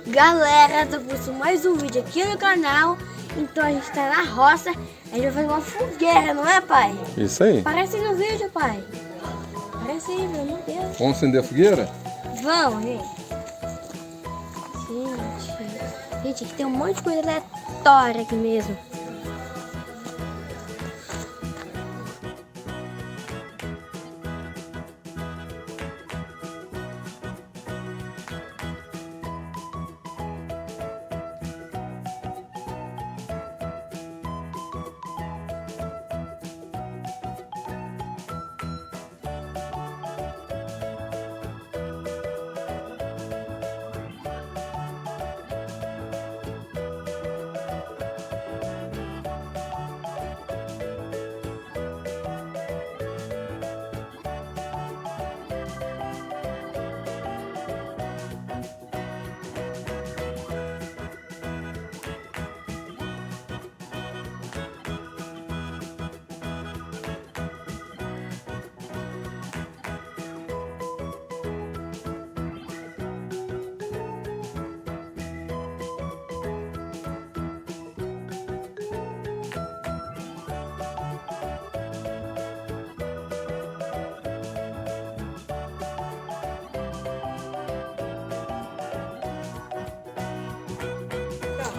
Galera, tô postando mais um vídeo aqui no canal. Então a gente tá na roça. A gente vai fazer uma fogueira, não é, pai? Isso aí. Parece no vídeo, pai. Parece aí, meu Deus. Vamos acender a fogueira? Vamos, gente. Gente, aqui tem um monte de coisa aleatória aqui mesmo.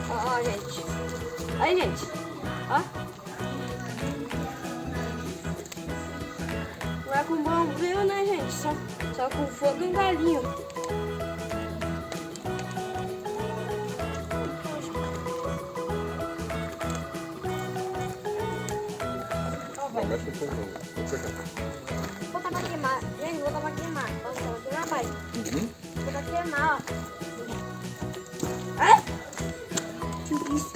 Ó, gente. Aí, gente. Ó. Não é com bombril, né, gente? Só com fogo e galinho. Vou botar pra queimar. Gente, vou botar pra queimar. Posso botar pra queimar, pai? Uhum. Vou botar pra queimar, ó. Ai! Que isso?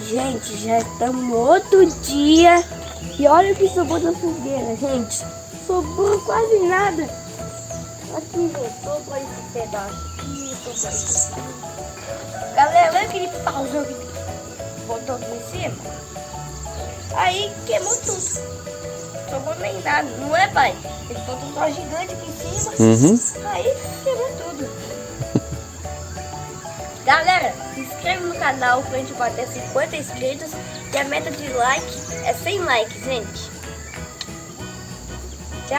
Gente, já estamos no outro dia. E olha o que sobrou da fogueira, gente. Sobrou quase nada. Aqui, gente, sobrou esse pedaço aqui, sobrou esse aqui. Galera, lembra aquele pauzão que botou aqui em cima? Aí queimou tudo. Sobrou nem nada, não é, pai? Ele botou um pau gigante aqui em cima. Uhum. Aí queimou tudo. Galera, se inscreve no canal pra gente bater 50 inscritos. E a meta de like é 100 likes, gente.